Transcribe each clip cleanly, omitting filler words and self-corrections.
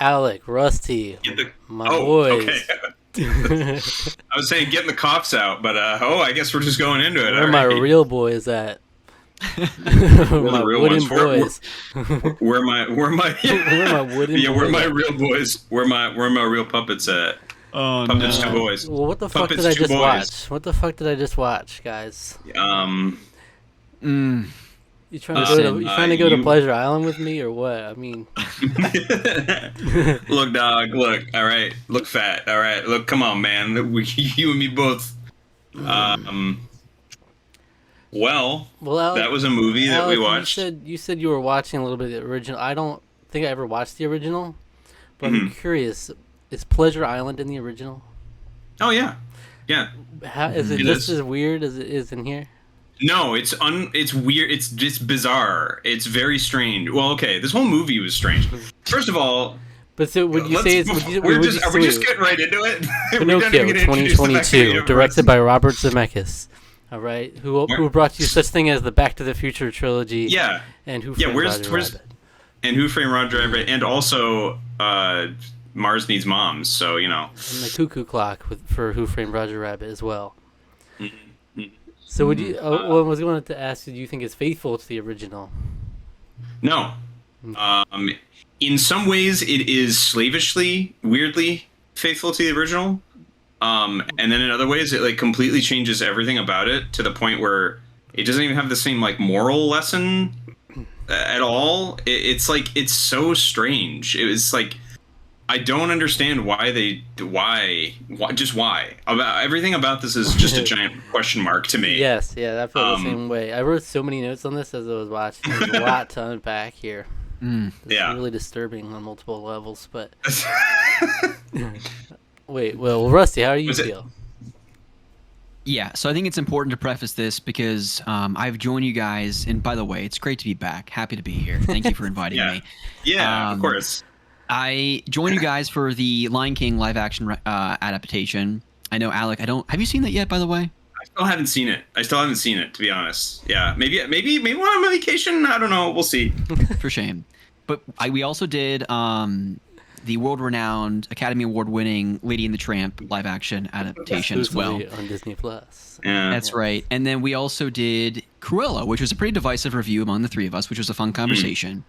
Alec, Rusty, Get the my okay. boys. I was saying getting the coughs out, but I guess we're just going into it. Where All my right. real boys at? We're the My real wooden ones. boys. Where my Where my wooden yeah, where boys my at? real boys? Where my real puppets at? Oh Puppets two no. boys. Well, what the fuck Puppets did I two just boys. watch? What the fuck did I just watch, guys? Mm. You trying to Listen, go to Pleasure Island with me or what? I mean, Look, dog. Look. All right. Look, fat. All right. Look. Come on, man. You and me both. Well, Alec, that was a movie that we Alec, watched. you said you were watching a little bit of the original. I don't think I ever watched the original, but I'm Mhm. curious. Is Pleasure Island in the original? Oh yeah, yeah. How is it It just is. as weird as it is in here? No, it's weird. It's just bizarre. It's very strange. Well, okay, this whole movie was strange. First of all, But so would you let's- say it's are we just getting right into it? We don't Pinocchio even get to introduce the fact that 2022, you directed by Robert Zemeckis. All right, who brought you such thing as the Back to the Future trilogy? Yeah, and Who yeah. Framed Roger Rabbit? And Who Framed Roger Rabbit, and also Mars Needs Moms. So you know. And the Cuckoo Clock for Who Framed Roger Rabbit as well. Mm-hmm. So would you? Well, I was going to ask you, do you think it's faithful to the original? No. In some ways, it is slavishly, weirdly faithful to the original. And then in other ways, it like completely changes everything about it to the point where it doesn't even have the same like moral lesson at all. It's like it's so strange. It was like I don't understand why just why about everything about this is just a giant question mark to me. Yes, yeah, I feel the same way. I wrote so many notes on this as I was watching. There's a lot to unpack here. It's Yeah. really disturbing on multiple levels. But wait, well, Rusty, how do you feel? Yeah, so I think it's important to preface this because I've joined you guys, and by the way, it's great to be back. Happy to be here. Thank you for inviting Yeah. me. Yeah, of course. I joined you guys for the Lion King live action adaptation. I know, Alec. Have you seen that yet? By the way, I still haven't seen it, to be honest. Yeah, maybe when I'm on vacation. I don't know. We'll see. for shame. But we also did the world-renowned Academy Award-winning Lady and the Tramp live-action adaptation as well. Exclusively on Disney Plus. Yeah. That's right. And then we also did Cruella, which was a pretty divisive review among the three of us, which was a fun conversation.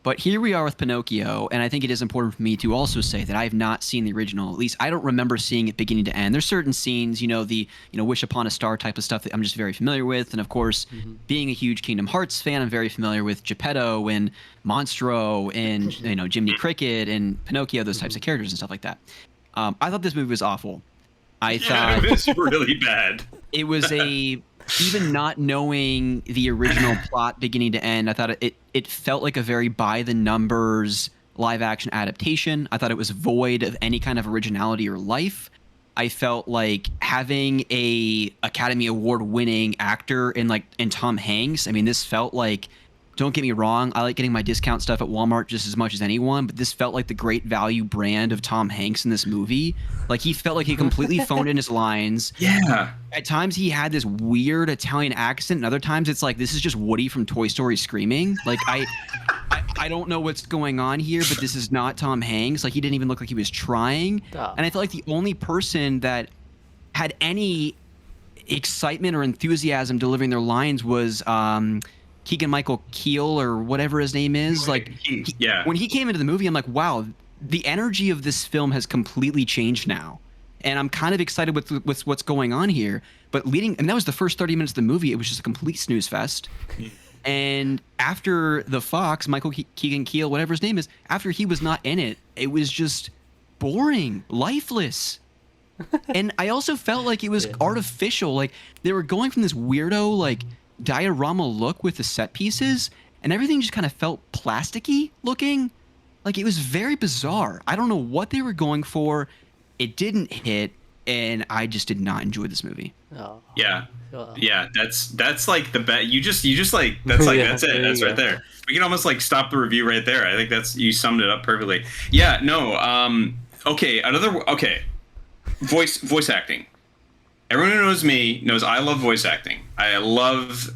But here we are with Pinocchio, and I think it is important for me to also say that I have not seen the original. At least I don't remember seeing it beginning to end. There's certain scenes, the Wish Upon a Star type of stuff that I'm just very familiar with, and of course, being a huge Kingdom Hearts fan, I'm very familiar with Geppetto and Monstro and Jiminy Cricket and Pinocchio, those types of characters and stuff like that. I thought this movie was awful. I thought it was really bad. it was even not knowing the original plot beginning to end, I thought it felt like a very by the numbers live action adaptation. I thought it was void of any kind of originality or life. I felt like having a Academy Award winning actor in Tom Hanks. I mean, this felt like, don't get me wrong, I like getting my discount stuff at Walmart just as much as anyone, but this felt like the great value brand of Tom Hanks in this movie. Like, he felt like he completely phoned in his lines. Yeah. At times he had this weird Italian accent, and other times it's like, this is just Woody from Toy Story screaming. Like, I don't know what's going on here, but this is not Tom Hanks. Like, he didn't even look like he was trying. Stop. And I felt like the only person that had any excitement or enthusiasm delivering their lines was Keegan-Michael Keel or whatever his name is. Like, yeah. when he came into the movie, I'm like, wow, the energy of this film has completely changed now. And I'm kind of excited with what's going on here. But and that was the first 30 minutes of the movie. It was just a complete snooze fest. And after the Fox, Michael Keegan Keel, whatever his name is, after he was not in it, it was just boring, lifeless. And I also felt like it was artificial. Like, they were going from this weirdo, like, diorama look with the set pieces, and everything just kind of felt plasticky looking. Like, it was very bizarre. I don't know what they were going for. It didn't hit, and I just did not enjoy this movie. Oh. Yeah. Oh. Yeah, that's like the bet. You just like that's like Yeah, that's it. there That's you right go. there. We can almost like stop the review right there. I think you summed it up perfectly. Yeah, no. Okay. Voice acting. Everyone who knows me knows I love voice acting. I love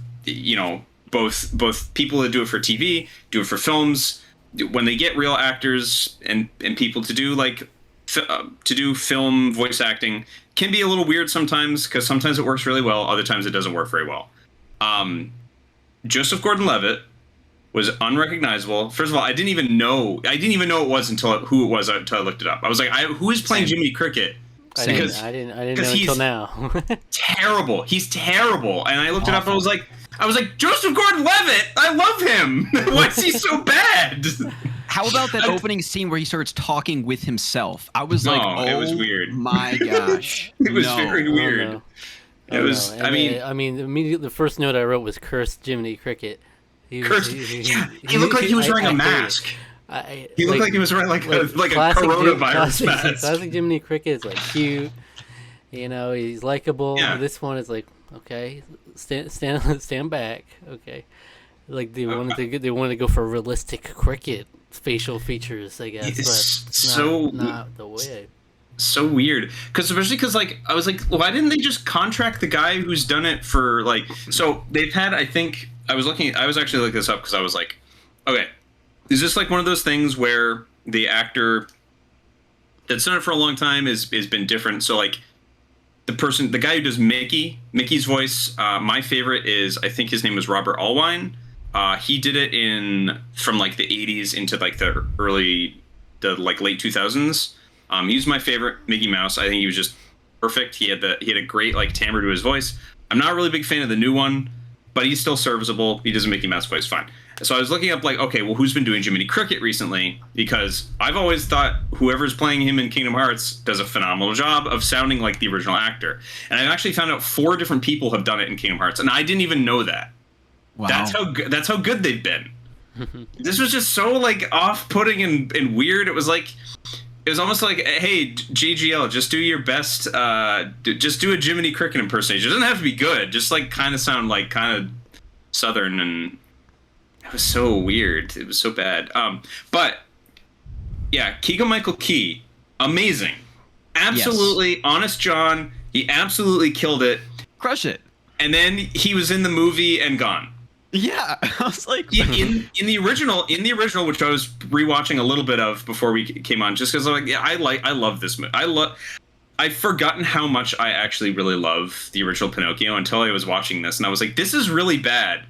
both people that do it for TV, do it for films. when they get real actors and people to do to do film voice acting, can be a little weird sometimes, because sometimes it works really well, other times it doesn't work very well. Joseph Gordon-Levitt was unrecognizable. First of all, I didn't even know it was who it was until I looked it up. I was like, who is playing Jiminy Cricket? I didn't know until now. Terrible. He's terrible. And I looked it up and I was like, Joseph Gordon-Levitt, I love him. Why is he so bad? How about that opening scene where he starts talking with himself? I was like, oh, it was weird. My gosh. It was very weird. It was. I mean, immediately the first note I wrote was "Cursed Jiminy Cricket." He looked like he was wearing a mask. He looked like he was wearing like a coronavirus mask. Classic Jiminy Cricket is like cute. He's likable. Yeah. This one is like, okay, stand back. Okay, like they wanted to go for realistic cricket facial features, I guess. But it's not the way. So weird, especially because I was like, why didn't they just contract the guy who's done it for so they've had, I think I was actually looking this up because I was like, okay, is this like one of those things where the actor that's done it for a long time has been different? So like the guy who does Mickey's voice, my favorite is, I think his name was Robert Allwine. He did it from like the 80s into like the late 2000s. He was my favorite Mickey Mouse. I think he was just perfect. He had a great like timbre to his voice. I'm not a really big fan of the new one, but he's still serviceable. He does a Mickey Mouse voice fine. So I was looking up okay, well, who's been doing Jiminy Cricket recently? Because I've always thought whoever's playing him in Kingdom Hearts does a phenomenal job of sounding like the original actor. And I've actually found out 4 different people have done it in Kingdom Hearts, and I didn't even know that. Wow. That's how good they've been. This was just so off-putting and weird. It was almost like, hey, JGL, just do your best. Just do a Jiminy Cricket impersonation. It doesn't have to be good. Just kind of sound kind of Southern, and it was so weird. It was so bad. But yeah, Keegan-Michael Key, amazing, absolutely. Yes. Honest John, he absolutely killed it. Crush it. And then he was in the movie and gone. Yeah, I was like, in the original, which I was rewatching a little bit of before we came on, just because I love this movie. I've forgotten how much I actually really love the original Pinocchio until I was watching this, and I was like, this is really bad.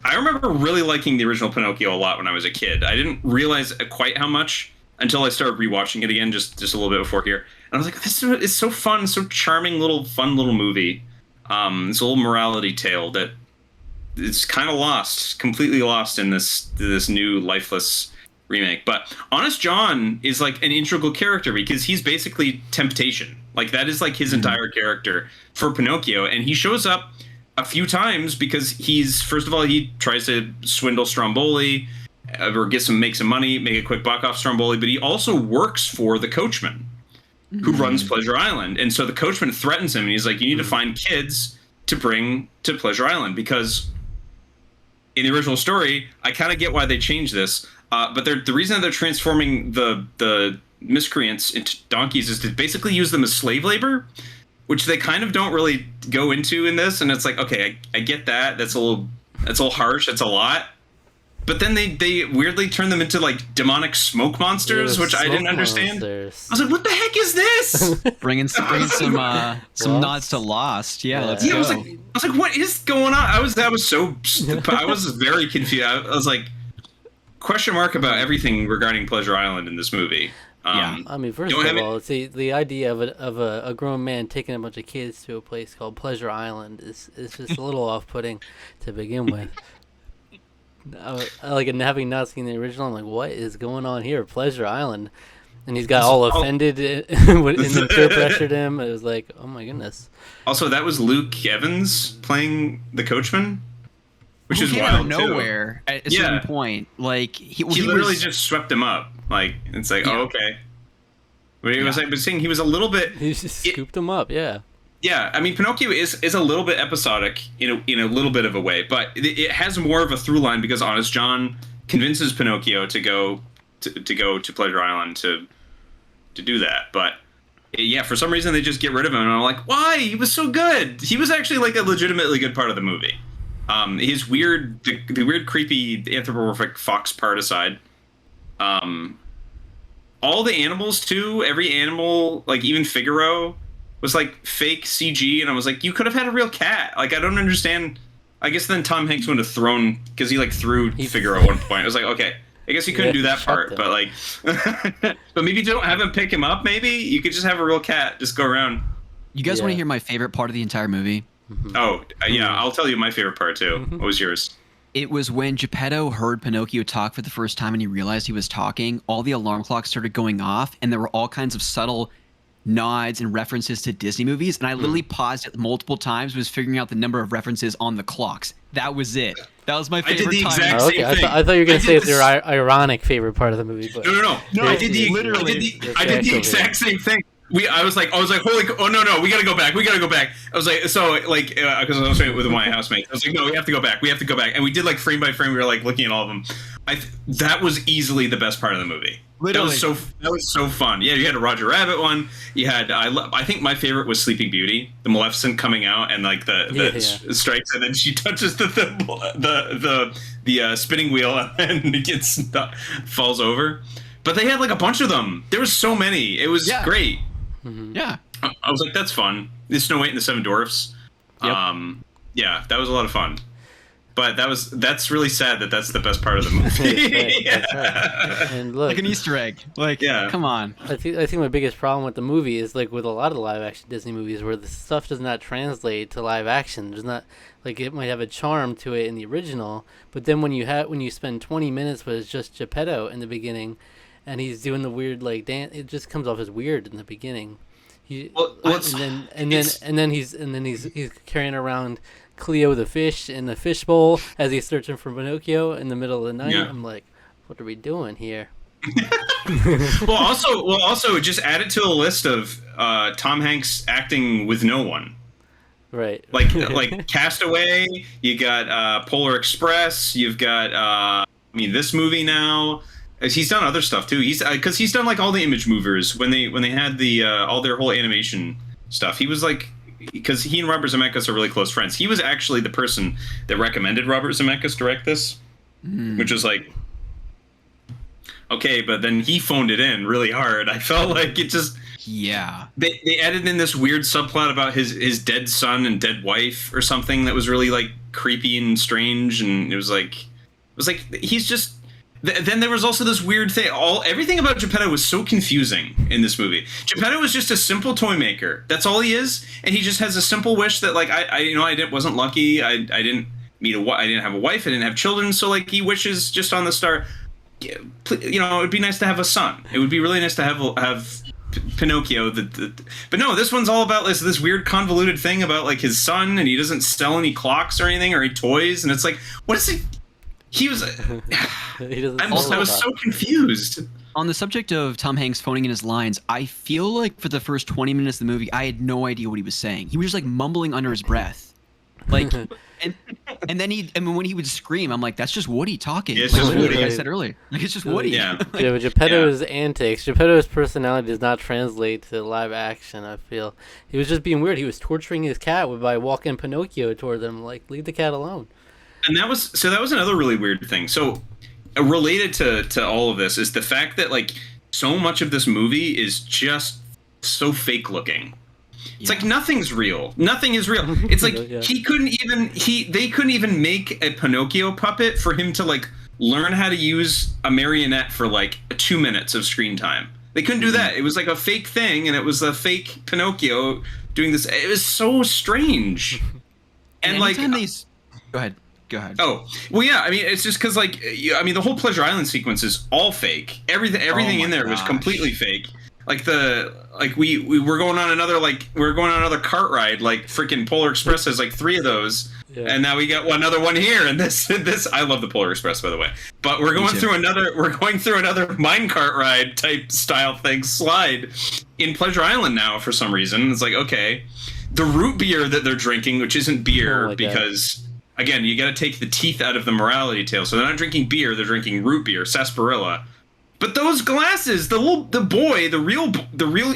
I remember really liking the original Pinocchio a lot when I was a kid. I didn't realize quite how much until I started rewatching it again, just a little bit before here, and I was like, this is so fun, so charming, fun little movie. It's a little morality tale that. It's kind of completely lost in this new lifeless remake. But Honest John is an integral character because he's basically temptation. That is his entire character for Pinocchio, and he shows up a few times because first of all, he tries to swindle Stromboli or make some money, make a quick buck off Stromboli, but he also works for the coachman who runs Pleasure Island. And so the coachman threatens him, and he's like, you need to find kids to bring to Pleasure Island, because in the original story, I kind of get why they changed this, but the reason that they're transforming the miscreants into donkeys is to basically use them as slave labor, which they kind of don't really go into in this. And it's like, okay, I get that. That's a little harsh. That's a lot. But then they weirdly turn them into demonic smoke monsters, which I didn't understand. Monsters. I was like, what the heck is this? bringing some nods to Lost. Yeah, let's go. I was like, what is going on? I was very confused. I was like, question mark about everything regarding Pleasure Island in this movie. Yeah, I mean, first of all, the idea of a grown man taking a bunch of kids to a place called Pleasure Island is just a little off-putting to begin with. And having not seen the original, I'm like, what is going on here? Pleasure Island. And he's got all offended and then peer pressured him. It was like, oh my goodness. Also, that was Luke Evans playing the coachman, which is wild out of nowhere at a certain point. He literally just swept him up. It's like, oh, okay. But he was saying he was a little bit. He just scooped him up. Yeah. Yeah, I mean, Pinocchio is a little bit episodic in a little bit of a way, but it has more of a through line because Honest John convinces Pinocchio to go to Pleasure Island to do that. But yeah, for some reason they just get rid of him, and I'm like, why? He was so good. He was actually a legitimately good part of the movie. His weird, the weird, creepy anthropomorphic fox part aside, All the animals too. Every animal, like even Figaro, was like fake CG, and I was like, you could have had a real cat. Like I don't understand. I guess then Tom Hanks would have thrown because he like threw Figaro at one point. I was like, okay, I guess he couldn't do that part, but like, but maybe don't have him pick him up. Maybe you could just have a real cat just go around. You guys want to hear my favorite part of the entire movie? Oh yeah, I'll tell you my favorite part too. What was yours? It was when Geppetto heard Pinocchio talk for the first time and he realized he was talking, all the alarm clocks started going off, and there were all kinds of subtle nods and references to Disney movies. And I literally paused it multiple times, was figuring out the number of references on the clocks. That was it. That was my favorite time. I thought you were going to say it's your ironic favorite part of the movie. But no. I did the exact same thing. I was like, holy, oh no, we gotta go back. I was like, so like, because I was with my housemates, I was like, no, we have to go back, and we did like frame by frame. We were like looking at all of them. That was easily the best part of the movie. Literally. That was so fun. Yeah, you had a Roger Rabbit one. You had I think my favorite was Sleeping Beauty, the Maleficent coming out and like the strikes, and then she touches the spinning wheel and it falls over. But they had like a bunch of them. There was so many. It was great. Mm-hmm. Yeah, I was like, that's fun. The Snow White and the Seven Dwarfs. Yep. Yeah, that was a lot of fun. But that's really sad that that's the best part of the movie. That's right. And look, like an Easter egg. Like, come on. I think my biggest problem with the movie is like with a lot of live action Disney movies where the stuff does not translate to live action. There's not like it might have a charm to it in the original, but then when you spend 20 minutes with just Geppetto in the beginning, and he's doing the weird like dance, it just comes off as weird in the beginning. And then he's carrying around Cleo the fish in the fishbowl as he's searching for Pinocchio in the middle of the night. I'm like, what are we doing here? also just add it to a list of Tom Hanks acting with no one. Right. Like Castaway, you got Polar Express, you've got this movie now. He's done other stuff too. Because he's done like all the Image Movers when they had the all their whole animation stuff. He was like, because he and Robert Zemeckis are really close friends. He was actually the person that recommended Robert Zemeckis direct this, which was like, okay, but then he phoned it in really hard. I felt like it just they added in this weird subplot about his dead son and dead wife or something that was really like creepy and strange, and it was like he's just. Then there was also this weird thing. Everything about Geppetto was so confusing in this movie. Geppetto was just a simple toy maker. That's all he is, and he just has a simple wish that, like, I wasn't lucky. I didn't I didn't have a wife. I didn't have children. So, like, he wishes just on the start. It would be nice to have a son. It would be really nice to have Pinocchio. But no, this one's all about this weird convoluted thing about like his son, and he doesn't sell any clocks or anything or any toys, and it's like, what is he? He was. I was so confused. On the subject of Tom Hanks phoning in his lines, I feel like for the first 20 minutes of the movie, I had no idea what he was saying. He was just like mumbling under his breath, like, and then when he would scream, I'm like, that's just Woody talking. Yeah, it's like, just Woody. Like I said earlier, like it's just Woody. Yeah. But Geppetto's antics, Geppetto's personality does not translate to live action. I feel he was just being weird. He was torturing his cat by walking Pinocchio toward them, like, leave the cat alone. And that was another really weird thing. So related to all of this is the fact that like so much of this movie is just so fake looking. It's like nothing's real. Nothing is real. It's like they couldn't even make a Pinocchio puppet for him to like learn how to use a marionette for like 2 minutes of screen time. They couldn't do that. It was like a fake thing, and it was a fake Pinocchio doing this. It was so strange. And like, Go ahead. Oh, well, yeah. I mean, it's just because, like, the whole Pleasure Island sequence is all fake. Everything in there was completely fake. Like we were going on another cart ride. Like freaking Polar Express has like 3 of those, and now we got another one here. And this I love the Polar Express, by the way. But we're going through another minecart ride type style thing slide in Pleasure Island now for some reason. It's like, okay, the root beer that they're drinking, which isn't beer because. Again, you got to take the teeth out of the morality tale. So they're not drinking beer; they're drinking root beer, sarsaparilla. But those glasses, the boy, the real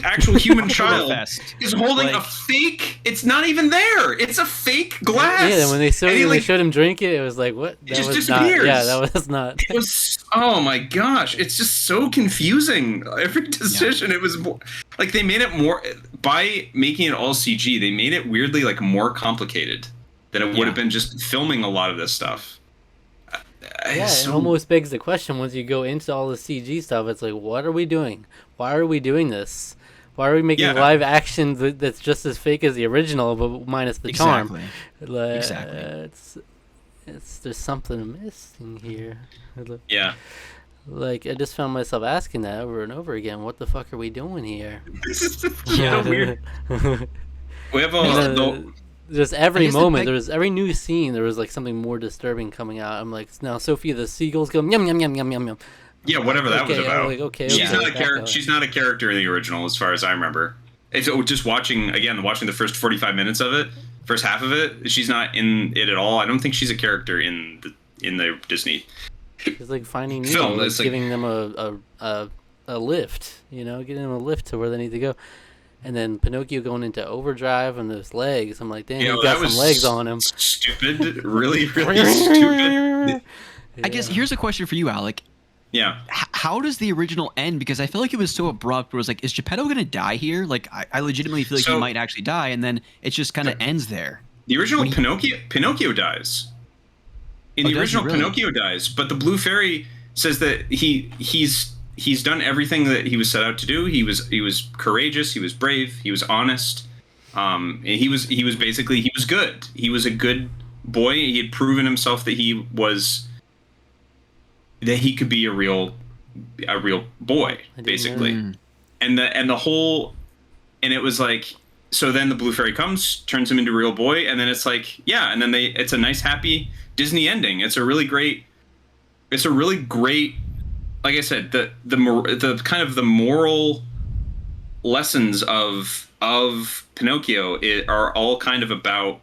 actual human child is holding a fake. It's not even there. It's a fake glass. Yeah, when they showed him drink it, it was like, what? It just disappears. That was not. It was. Oh my gosh! It's just so confusing. Every decision, it was like they made it more by making it all CG. They made it weirdly like more complicated than it would have been just filming a lot of this stuff. Yeah, it almost begs the question once you go into all the CG stuff. It's like, what are we doing? Why are we doing this? Why are we making live action that's just as fake as the original, but minus the charm? Exactly. There's something missing here. Yeah. Like, I just found myself asking that over and over again. What the fuck are we doing here? This is so weird. We have just every moment, there was every new scene, there was like something more disturbing coming out. I'm like, now Sophia the seagulls go yum yum yum yum yum yum. Yeah, whatever that was about. Like, she's not a character. She's not a character in the original, as far as I remember. It's just watching the first 45 minutes of it, first half of it. She's not in it at all. I don't think she's a character in the Disney. It's like finding Nemo, like giving them a lift, getting them a lift to where they need to go. And then Pinocchio going into overdrive and those legs. I'm like, damn, he got some legs on him. Stupid. Really, really stupid. I guess here's a question for you, Alec. Yeah. How does the original end? Because I feel like it was so abrupt. Where it was like, is Geppetto going to die here? Like, I legitimately feel like he might actually die. And then it just kind of ends there. The original Pinocchio dies. In the original, Pinocchio dies. But the Blue Fairy says that he's done everything that he was set out to do. He was courageous. He was brave. He was honest. And he was good. He was a good boy. He had proven himself that he could be a real boy, basically. And it was like, so then the Blue Fairy comes, turns him into a real boy, and then it's like, and then it's a nice happy Disney ending. It's a really great. Like I said, the kind of the moral lessons of Pinocchio are all kind of about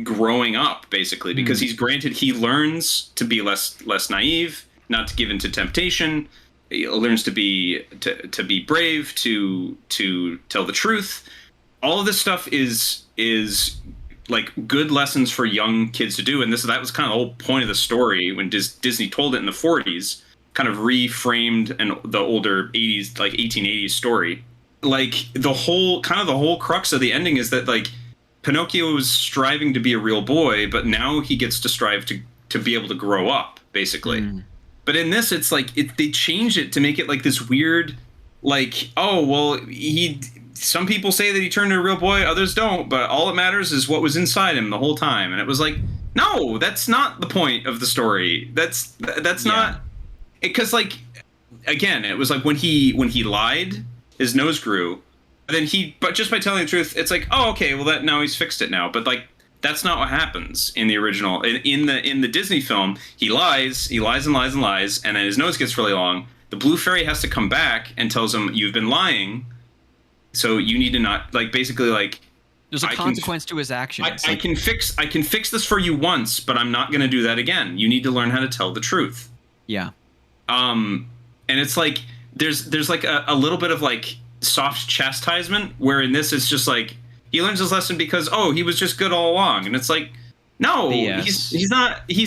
growing up, basically, because he learns to be less naive, not to give in to temptation. He learns to be brave, to tell the truth. All of this stuff is like good lessons for young kids to do, and that was kind of the whole point of the story when Disney told it in the 40s. Kind of reframed the older 80s, like 1880s story. Like the whole crux of the ending is that like Pinocchio was striving to be a real boy, but now he gets to strive to be able to grow up, basically. But in this, it's like they changed it to make it like this weird, like, oh well, some people say that he turned into a real boy, others don't, but all that matters is what was inside him the whole time. And it was like, no, that's not the point of the story. That's not. Because, like, again, it was like when he lied, his nose grew. And then but just by telling the truth, it's like, oh, okay, well, now he's fixed it now. But, like, that's not what happens in the original. In the Disney film, he lies and lies and lies, and then his nose gets really long. The Blue Fairy has to come back and tells him, you've been lying, so you need to not, like, basically, like, there's a consequence to his actions. I can fix this for you once, but I'm not going to do that again. You need to learn how to tell the truth. Yeah. And it's like there's like a little bit of like soft chastisement, where in this it's just like he learns his lesson because he was just good all along, and it's like no, he's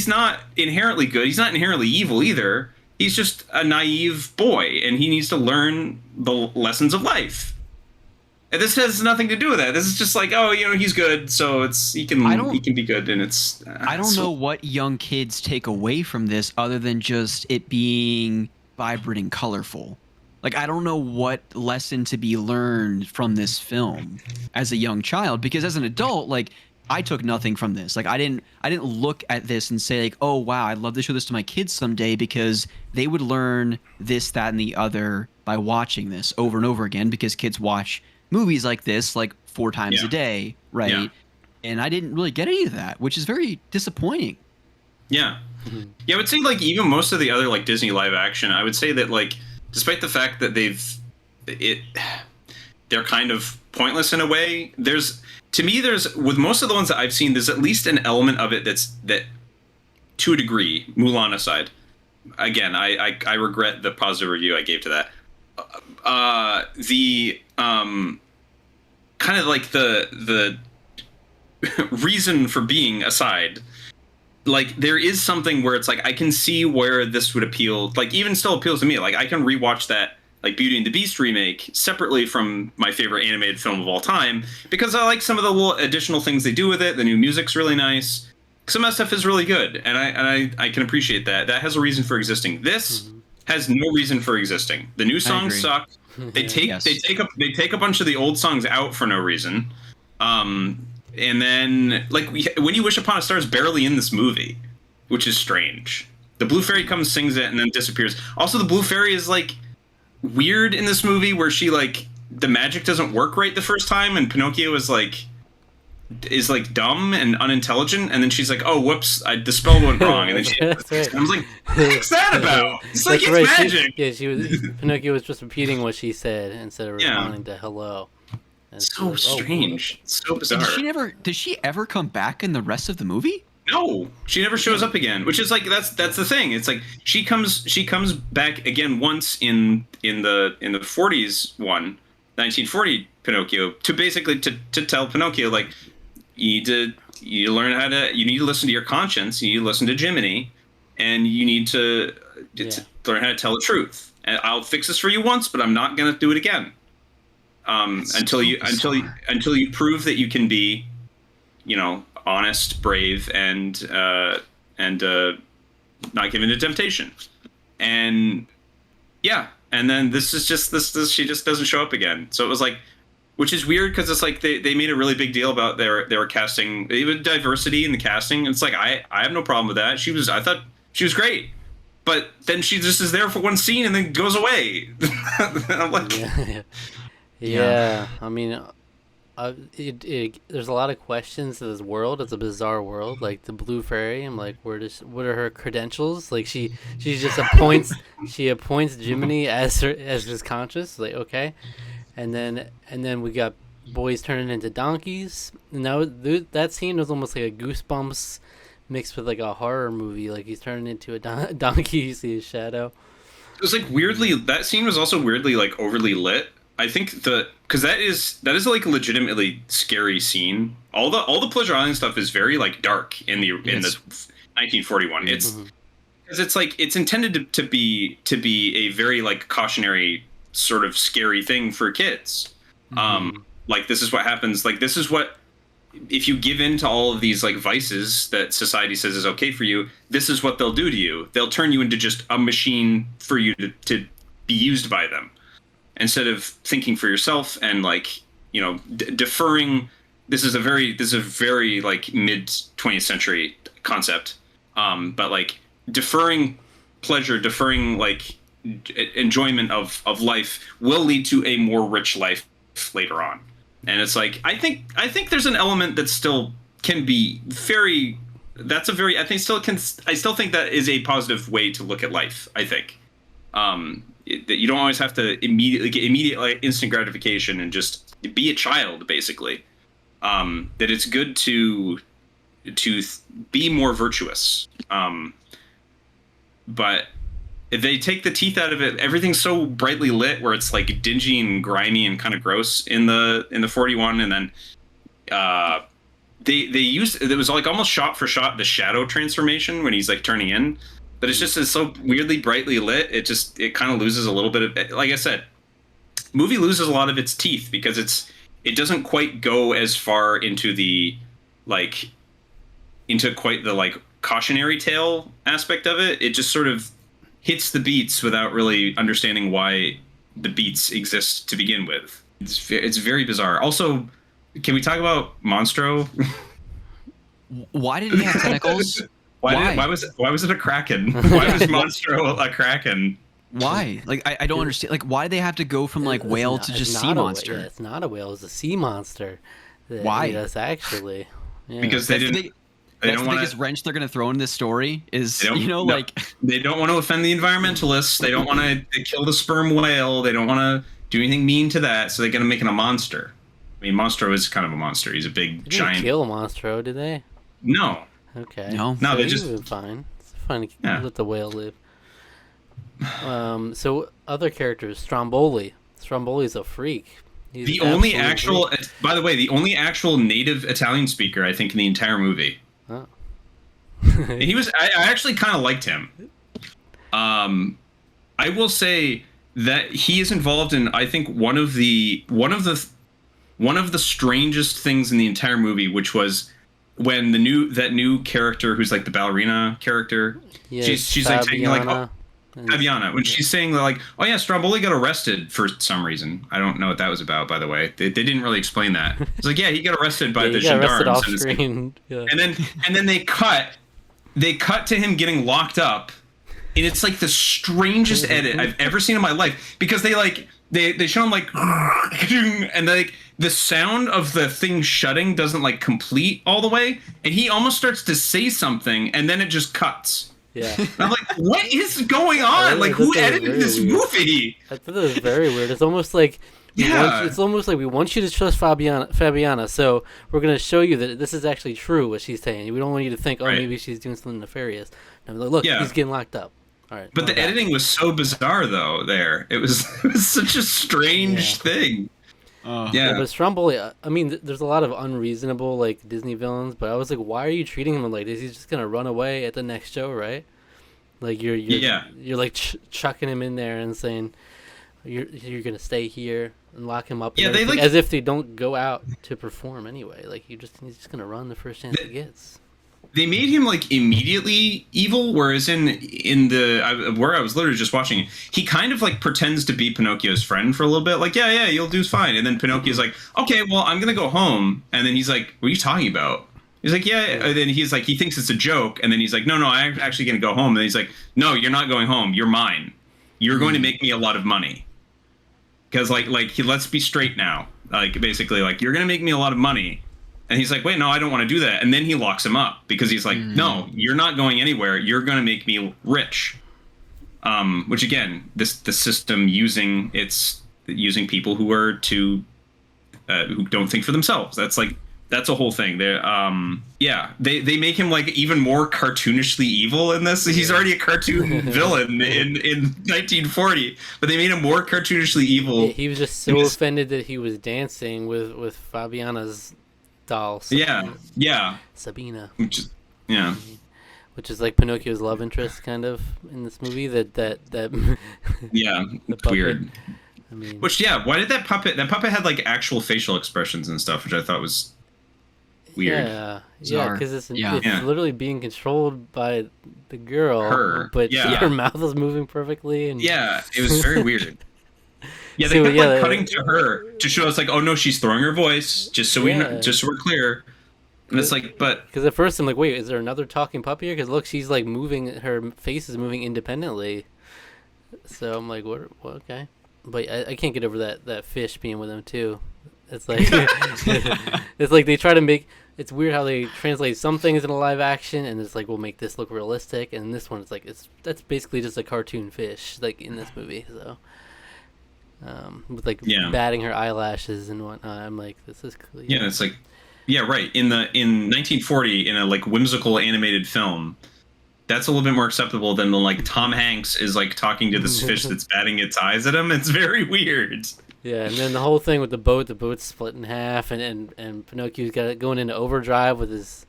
not inherently good. He's not inherently evil either. He's just a naive boy, and he needs to learn the lessons of life. And this has nothing to do with that. This is just like, he's good, so he can be good, and it's. I don't know what young kids take away from this other than just it being vibrant and colorful. Like, I don't know what lesson to be learned from this film as a young child, because as an adult, like, I took nothing from this. Like, I didn't look at this and say like, oh wow, I'd love to show this to my kids someday, because they would learn this, that, and the other by watching this over and over again, because kids watch movies like this like 4 times a day, right? Yeah. And I didn't really get any of that, which is very disappointing. Yeah. Yeah, I would say like even most of the other like Disney live action, I would say that like despite the fact that they're kind of pointless in a way, there's with most of the ones that I've seen, there's at least an element of it that to a degree, Mulan aside, again, I regret the positive review I gave to that. The kind of like the reason for being aside, like there is something where it's like I can see where this would appeal, like even still appeals to me. Like I can rewatch that like Beauty and the Beast remake separately from my favorite animated film of all time because I like some of the little additional things they do with it. The new music's really nice. Some of that stuff is really good, and I can appreciate that. That has a reason for existing. This has no reason for existing. The new songs suck. They take they take a bunch of the old songs out for no reason. And then, like, When You Wish Upon a Star is barely in this movie, which is strange. The Blue Fairy comes, sings it, and then disappears. Also, the Blue Fairy is, like, weird in this movie where she, like, the magic doesn't work right the first time, and Pinocchio is dumb and unintelligent, and then she's like, oh, whoops, the spell went wrong. And then she, right. I was like, what's that about? It's like, it's right. Magic. Pinocchio was just repeating what she said instead of responding to hello. So strange. So bizarre. Did she ever come back in the rest of the movie? No, she never shows up again. Which is like that's the thing. It's like she comes back again once in the 40s one, 1940 Pinocchio, to basically to tell Pinocchio like you need to listen to your conscience, you need to listen to Jiminy, and you need to learn how to tell the truth. And I'll fix this for you once, but I'm not gonna do it again. Until you prove that you can be, honest, brave, and not given to temptation. And and then this is just this she just doesn't show up again. So it was like, which is weird because it's like they made a really big deal about they were casting even diversity in the casting. It's like I have no problem with that. I thought she was great, but then she just is there for one scene and then goes away. I'm like. Yeah, I mean, there's a lot of questions to this world. It's a bizarre world. Like the Blue Fairy, I'm like, what are her credentials? Like she just appoints Jiminy as his conscious. Like okay, and then we got boys turning into donkeys. And that scene was almost like a Goosebumps mixed with like a horror movie. Like he's turning into a donkey. You see his shadow. It was like weirdly. That scene was also weirdly like overly lit. I think because that is like a legitimately scary scene. All the Pleasure Island stuff is very like dark in the 1941. It's because it's like it's intended to be a very like cautionary sort of scary thing for kids. Like this is what happens. Like this is what if you give in to all of these like vices that society says is okay for you. This is what they'll do to you. They'll turn you into just a machine for you to be used by them. Instead of thinking for yourself and like deferring, this is a very like mid 20th century concept, but like deferring pleasure, deferring like enjoyment of life will lead to a more rich life later on. And it's like I think there's an element that still can be very. That's a very I still think that is a positive way to look at life. I think. That you don't always have to immediate like instant gratification and just be a child basically. That it's good to be more virtuous. But if they take the teeth out of it, everything's so brightly lit where it's like dingy and grimy and kind of gross in the 41, and then they used it was like almost shot for shot the shadow transformation when he's like turning in. But it's so weirdly brightly lit. It kind of loses a little bit of, like I said, movie loses a lot of its teeth because it doesn't quite go as far into quite the like cautionary tale aspect of it. It just sort of hits the beats without really understanding why the beats exist to begin with. It's very bizarre. Also, can we talk about Monstro? Why did he have tentacles? Why was it a kraken? Why was Monstro a kraken? Why? Like I don't understand. Like why do they have to go from like whale to just sea monster? It's not a whale. It's a sea monster. Why? Yes, actually. Yeah. Because they didn't. That's the biggest wrench they're going to throw in this story is, like... They don't want to offend the environmentalists. They don't want to kill the sperm whale. They don't want to do anything mean to that, so they're going to make it a monster. I mean, Monstro is kind of a monster. He's a big, giant... They didn't kill Monstro, did they? No. Okay. No, so they just... fine. It's fine to let the whale live. So other characters, Stromboli. Stromboli's a freak. He's The only absolute actual, freak. by the way, the only actual native Italian speaker I think in the entire movie. Oh. And he was. I actually kind of liked him. I will say that he is involved in, I think, one of the strangest things in the entire movie, which was when that new character who's like the ballerina character. Yeah, she's like saying like, oh, and- Fabiana, when she's saying like, oh yeah, Stromboli got arrested for some reason. I don't know what that was about, by the way. They didn't really explain that. It's like, yeah, he got arrested by the he got arrested gendarmes. off screen. Yeah. And then they cut to him getting locked up, and it's like the strangest edit I've ever seen in my life, because they show him like and like the sound of the thing shutting doesn't like complete all the way, and he almost starts to say something, and then it just cuts. Yeah. And I'm like, what is going on? Like, who edited this movie? I thought that was very weird. It's almost like it's almost like we want you to trust Fabiana, so we're gonna show you that this is actually true what she's saying. We don't want you to think, Right. maybe she's doing something nefarious. And like, look, Yeah. he's getting locked up. All right. But the editing was so bizarre, though. It was such a strange thing. Yeah, but Stromboli, I mean, there's a lot of unreasonable like Disney villains, but I was like, why are you treating him like this? He's just gonna run away at the next show, right? Like you're like chucking him in there and saying you're gonna stay here and lock him up. Yeah, they like, as if they don't go out to perform anyway. Like he's just gonna run the first chance he gets. They made him like immediately evil, whereas where I was literally just watching, he kind of like pretends to be Pinocchio's friend for a little bit, like yeah, you'll do fine, and then Pinocchio's like, okay, well, I'm gonna go home, and then he's like, what are you talking about? He's like, yeah, and then he's like, he thinks it's a joke, and then he's like, no, I'm actually gonna go home, and he's like, no, you're not going home, you're mine, you're going to make me a lot of money, because let's be straight now, like basically like you're gonna make me a lot of money. And he's like, wait, no, I don't want to do that. And then he locks him up because he's like, no, you're not going anywhere. You're going to make me rich. Which again, the system using people who are who don't think for themselves. That's a whole thing. They make him like even more cartoonishly evil in this. He's already a cartoon villain in 1940, but they made him more cartoonishly evil. Yeah, he was just so offended that he was dancing with Fabiana's doll. Sabina. Which is like Pinocchio's love interest, kind of, in this movie. That yeah, it's weird. I mean, why did that puppet had like actual facial expressions and stuff, which I thought was weird. Yeah, because it's literally being controlled by the girl, but her mouth is moving perfectly, and it was very weird. Yeah, they kept cutting to her to show us like, oh no, she's throwing her voice, just so we're clear. And it's like, but because at first I'm like, wait, is there another talking puppy here? Because look, she's like moving, her face is moving independently. So I'm like, what? Okay, but I can't get over that fish being with him too. It's like it's like they try to make. It's weird how they translate some things in a live action, and it's like we'll make this look realistic, and this one it's like that's basically just a cartoon fish, like in this movie. So. With like batting her eyelashes and whatnot. I'm like, this is clear. Yeah, it's like, right. In 1940, in a like whimsical animated film, that's a little bit more acceptable than the like Tom Hanks is like talking to this fish that's batting its eyes at him. It's very weird. Yeah, and then the whole thing with the boat's split in half, and Pinocchio's got it going into overdrive with his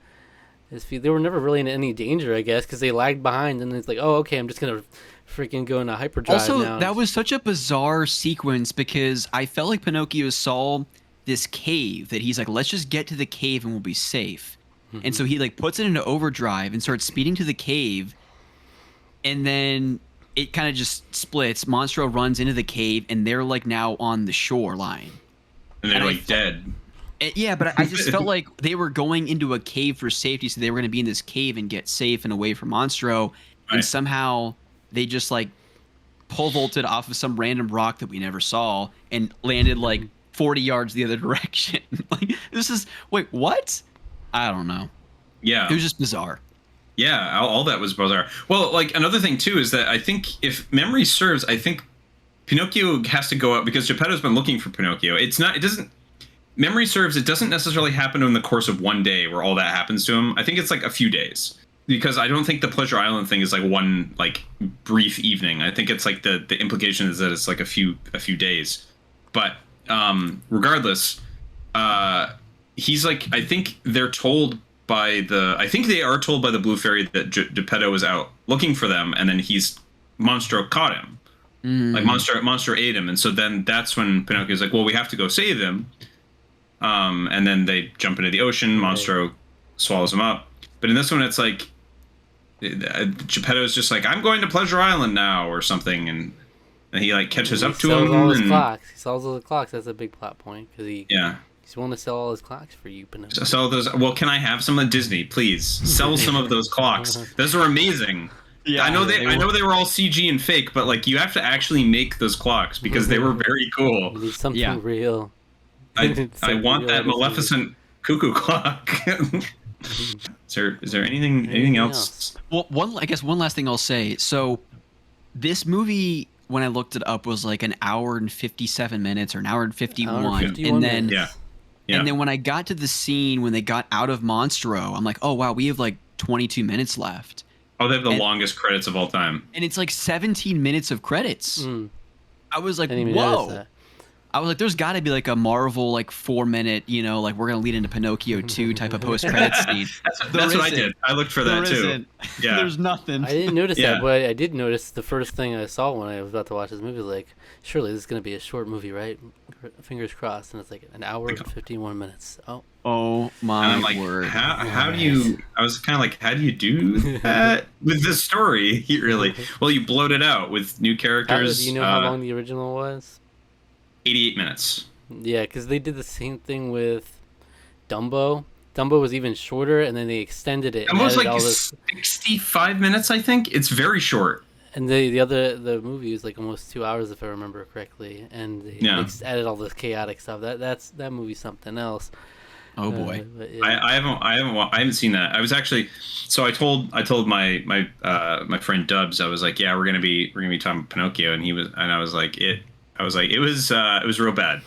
feet. They were never really in any danger, I guess, because they lagged behind, and it's like, oh, okay, I'm just gonna freaking go into hyperdrive also, now. That was such a bizarre sequence because I felt like Pinocchio saw this cave that he's like, let's just get to the cave and we'll be safe. Mm-hmm. And so he like puts it into overdrive and starts speeding to the cave, and then it kind of just splits. Monstro runs into the cave, and they're like now on the shoreline. And they're like dead. Yeah, but I just felt like they were going into a cave for safety, so they were going to be in this cave and get safe and away from Monstro, and somehow they just like pole vaulted off of some random rock that we never saw and landed like 40 yards the other direction. Like wait, what? I don't know. Yeah. It was just bizarre. Yeah, all that was bizarre. Well, like another thing too is that I think if memory serves, I think Pinocchio has to go out because Geppetto's been looking for Pinocchio. Memory serves, it doesn't necessarily happen in the course of one day where all that happens to him. I think it's like a few days. because I don't think the Pleasure Island thing is like one like brief evening. I think it's like the implication is that it's like a few days. But regardless, he's like, I think they are told by the Blue Fairy that Geppetto was out looking for them, and then Monstro caught him. Like Monstro ate him, and so then that's when Pinocchio's like, well, we have to go save him. And then they jump into the ocean. Monstro swallows him up. But in this one, it's like Geppetto's just like, I'm going to Pleasure Island now, or something, and he like catches up to him. He sells all his clocks. He sells all the clocks. That's a big plot point because he's willing to sell all his clocks for you, Pinocchio. Sell those. Well, can I have some of Disney, please? Sell some of those clocks. Those are amazing. Yeah, I know they were all CG and fake, but like you have to actually make those clocks because they were very cool. You need something real. I want that Maleficent cuckoo clock. Is there anything else? Well, one last thing I'll say. So, this movie, when I looked it up, was like an hour and 57 minutes or an hour and 51, and then and then when I got to the scene when they got out of Monstro, I'm like, oh wow, we have like 22 minutes left. Oh, they have the longest credits of all time, and it's like 17 minutes of credits. I was like, whoa. I was like, there's got to be like a Marvel like 4-minute, like we're gonna lead into Pinocchio 2 type of post-credit scene. That's what I did. I looked for that too. Yeah, there's nothing. I didn't notice that, but I did notice the first thing I saw when I was about to watch this movie was like, surely this is gonna be a short movie, right? Fingers crossed, and it's like an hour and 51 minutes. Oh my word! How do you? I was kind of like, how do you do that with this story? Well, you bloat it out with new characters. Do you know how long the original was? 88 minutes. Yeah, because they did the same thing with Dumbo. Dumbo was even shorter, and then they extended it. Dumbo's like 65 minutes, I think. It's very short. And the movie was like almost 2 hours, if I remember correctly. And they added all this chaotic stuff. That movie's something else. Oh boy, I haven't seen that. I was actually, so I told my friend Dubs, I was like, yeah, we're gonna be talking about Pinocchio, and I was like, it was real bad.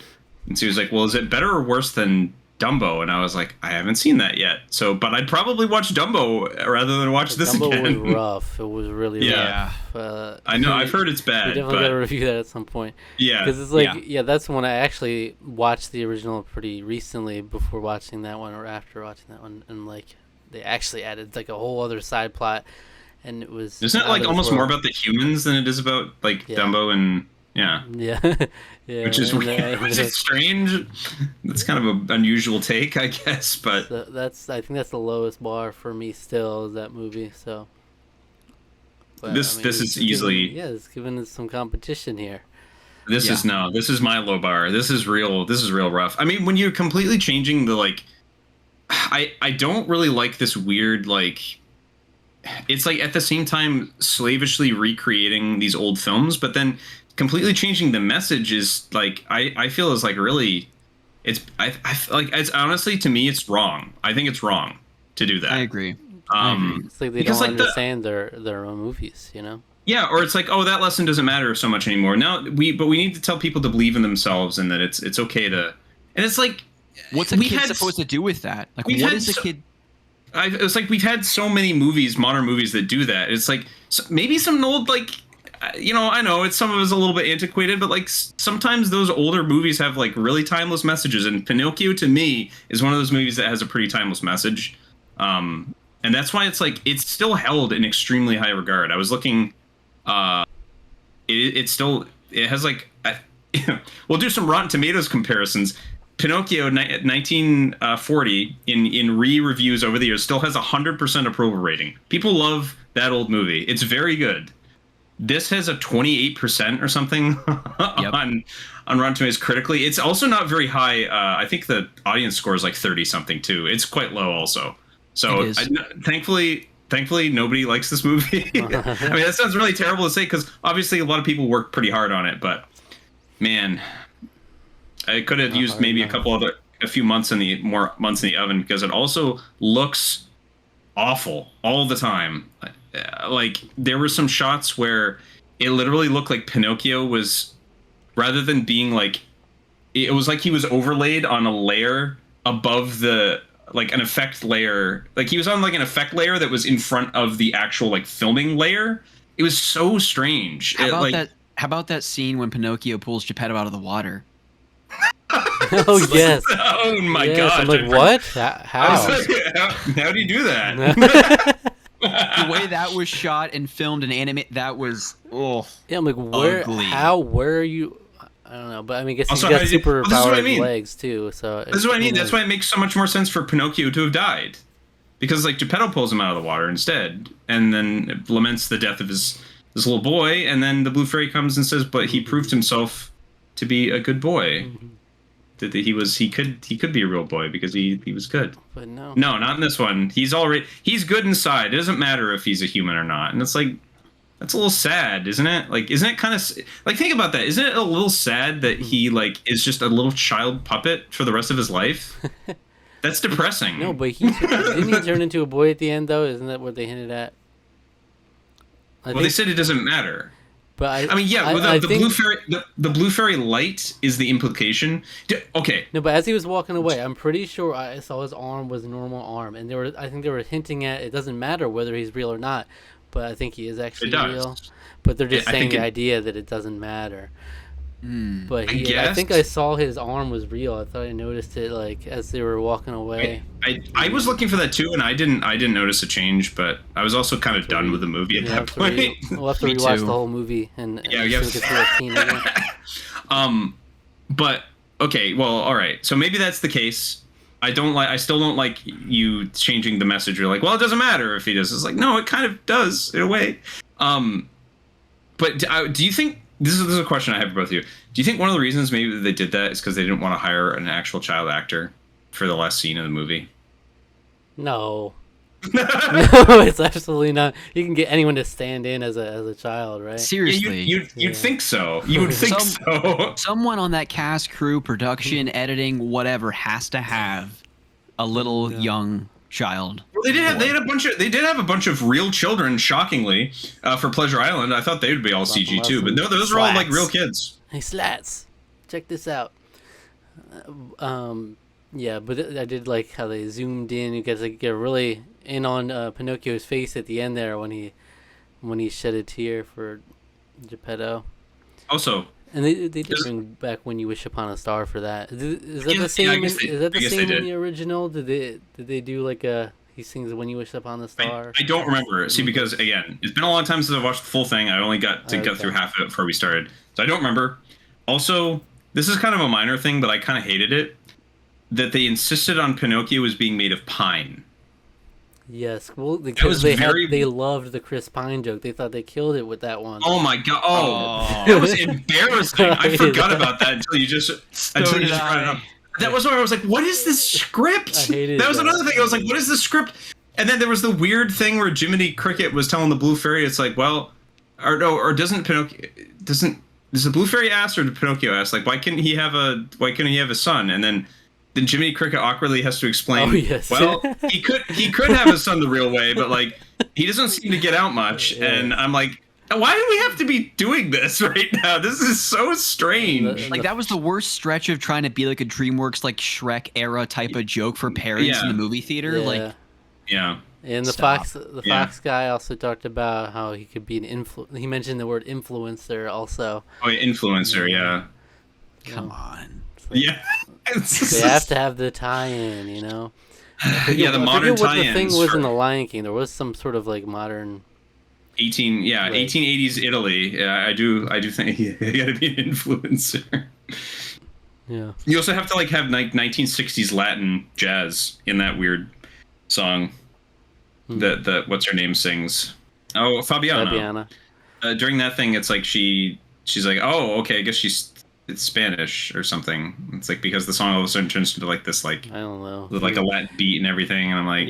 And so he was like, well, is it better or worse than Dumbo? And I was like, I haven't seen that yet. So, but I'd probably watch Dumbo rather than watch this again. Dumbo was rough. It was really rough. I know. I've heard it's bad. We definitely got to review that at some point. Yeah. Because it's like, that's when I actually watched the original pretty recently before watching that one or after watching that one. And like, they actually added like a whole other side plot. And it was... Isn't it like almost more about the humans than it is about like Dumbo and... Yeah. Which is weird. Which is strange. That's kind of an unusual take, I guess. But so I think that's the lowest bar for me still, is that movie. So this is easily it's giving us some competition here. This is my low bar. This is real rough. I mean, when you're completely changing the like, I don't really like this weird like. It's like at the same time slavishly recreating these old films, but then completely changing the message is like I feel is like really it's honestly to me it's wrong. I think it's wrong to do that. I agree. It's like they don't understand their own movies, Yeah, or it's like, oh, that lesson doesn't matter so much anymore. Now we need to tell people to believe in themselves and that it's okay to. And it's like, what's a kid supposed to do with that? Like, what is a kid? It's like we've had so many modern movies that do that. It's like maybe some old like. I know some of it's a little bit antiquated, but like sometimes those older movies have like really timeless messages, and Pinocchio to me is one of those movies that has a pretty timeless message, and that's why it's like it's still held in extremely high regard. I was looking, it has like we'll do some Rotten Tomatoes comparisons. Pinocchio 1940 in re-reviews over the years still has 100% approval rating. People love that old movie. It's very good. This has a 28% or something on Rotten Tomatoes critically. It's also not very high. I think the audience score is like 30 something too. It's quite low also. So thankfully nobody likes this movie. I mean, that sounds really terrible to say because obviously a lot of people work pretty hard on it, but man, I could have used maybe a few months in the oven because it also looks awful all the time. Like there were some shots where it literally looked like Pinocchio was, rather than being like, it was like he was overlaid on a layer above the like an effect layer. Like he was on like an effect layer that was in front of the actual like filming layer. It was so strange. How about that scene when Pinocchio pulls Geppetto out of the water? Oh yes. Oh my yes. god. I'm like, what? How? How do you do that? The way that was shot and filmed and animated, that was Yeah, I'm like, where? ugly. How? Where are you? I don't know, but I mean, I guess he's Also, got super this is what I powered mean. legs too. So This is what I mean. That's why it makes so much more sense for Pinocchio to have died, because like Geppetto pulls him out of the water instead, and then laments the death of his little boy, and then the blue fairy comes and says, "But he proved himself to be a good boy. That he could be a real boy because he was good." But no, not in this one. He's good inside. It doesn't matter if he's a human or not, and it's like. That's a little sad, isn't it? Like, isn't it kind of like think about that? Isn't it a little sad that he like is just a little child puppet for the rest of his life? That's depressing. No, but didn't he turn into a boy at the end though? Isn't that what they hinted at? They said it doesn't matter. But I mean, yeah. The blue fairy light is the implication. Okay. No, but as he was walking away, I'm pretty sure I saw his arm was a normal arm, and I think they were hinting at it doesn't matter whether he's real or not. But I think he is actually real. But they're just saying the idea that it doesn't matter. But I think I saw his arm was real. I thought I noticed it like as they were walking away. I was looking for that too, and I didn't notice a change. But I was also kind of done with the movie at that point. We'll have to rewatch the whole movie and so we can see that scene again. But okay, well, all right. So maybe that's the case. I still don't like you changing the message. You're like, well, it doesn't matter if he does. It's like, no, it kind of does in a way. But do you think this is a question I have for both of you? Do you think one of the reasons maybe they did that is because they didn't want to hire an actual child actor for the last scene of the movie? No. No, it's absolutely not. You can get anyone to stand in as a child, right? Seriously, you'd think so. You would think so. Someone on that cast, crew, production, editing, whatever, has to have a little young child. Well, they did have a bunch of real children. Shockingly, for Pleasure Island, I thought they would be all CG too, but no, those are all like real kids. Hey, Slats, check this out. Yeah, but I did like how they zoomed in. You guys get really in on Pinocchio's face at the end there when he shed a tear for Geppetto. Also, and they did bring back "When You Wish Upon a Star" for that. Is that the same? Is that the same in the original? Did they do like he sings "When You Wish Upon a Star"? I don't remember. See, because again, it's been a long time since I watched the full thing. I only got to go through half of it before we started, so I don't remember. Also, this is kind of a minor thing, but I kind of hated it. That they insisted on Pinocchio as being made of pine. Yes, well, because they loved the Chris Pine joke. They thought they killed it with that one. Oh my god! Oh, that was embarrassing. I forgot about that until you just brought it up. That was where I was like, "What is this script?" That was another thing. I was like, "What is this script?" And then there was the weird thing where Jiminy Cricket was telling the Blue Fairy, "It's like, well, or doesn't Pinocchio does the Blue Fairy ask or did Pinocchio ask? Like, why couldn't he have a son?" And then Jiminy Cricket awkwardly has to explain, well, he could have a son the real way, but like he doesn't seem to get out much. Yeah. And I'm like, why do we have to be doing this right now? This is so strange. Like that was the worst stretch of trying to be like a DreamWorks like Shrek era type of joke for parents in the movie theater. Yeah. Like, yeah. And the Fox guy also talked about how he could be an he mentioned the word influencer also. Oh, influencer, yeah. Come on. Yeah. They have to have the tie-in, you know. The modern tie-ins. What the thing was in the Lion King? There was some sort of like modern 1880s Italy. Yeah, I do think you got to be an influencer. Yeah. You also have to like have 1960s Latin jazz in that weird song that what's her name sings. Oh, Fabiana. During that thing, it's like she's like, oh, okay, I guess it's Spanish or something. It's like because the song all of a sudden turns into like this like I don't know with like a Latin beat and everything, and I'm like,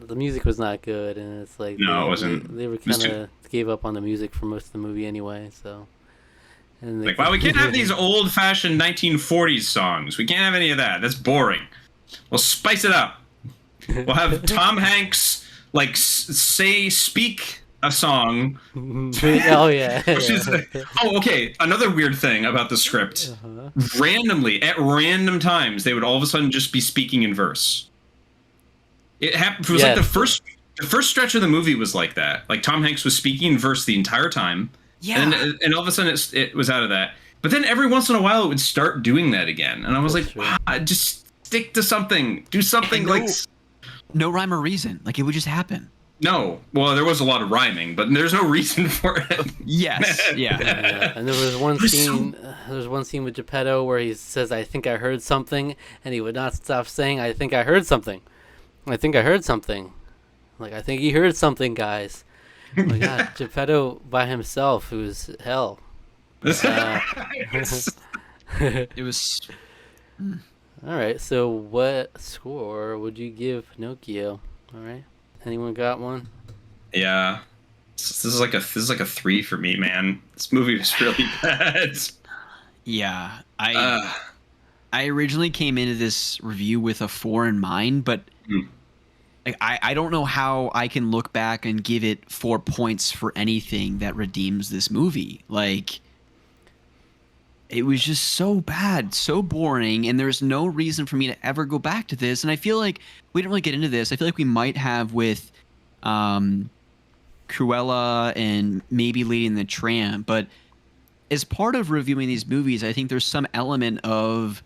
the music was not good, and it's like it wasn't. They were kind of gave up on the music for most of the movie anyway. So, and like, wow, we can't have these old-fashioned 1940s songs. We can't have any of that. That's boring. We'll spice it up. We'll have Tom Hanks like speak a song. Oh yeah. Okay. Another weird thing about the script: randomly, at random times, they would all of a sudden just be speaking in verse. It happened. It was like the first stretch of the movie was like that. Like Tom Hanks was speaking verse the entire time. Yeah. And all of a sudden it was out of that. But then every once in a while it would start doing that again, and I was like, wow, just stick to something, do something like. No rhyme or reason. Like it would just happen. No, well, there was a lot of rhyming, but there's no reason for it. Yes, yeah. And there was one scene. There was one scene with Geppetto where he says, "I think I heard something," and he would not stop saying, "I think I heard something. I think I heard something." Like, I think he heard something, guys. Oh my God, Geppetto by himself, it was hell. It was. All right, so what score would you give Pinocchio? All right, anyone got one? Yeah, this is like a 3 for me, man. This movie was really bad. Yeah, I originally came into this review with a 4 in mind, but like I don't know how I can look back and give it 4 points for anything that redeems this movie. Like, it was just so bad, so boring, and there's no reason for me to ever go back to this. And I feel like we didn't really get into this. I feel like we might have with Cruella and maybe Lady and the Tramp, but as part of reviewing these movies, I think there's some element of,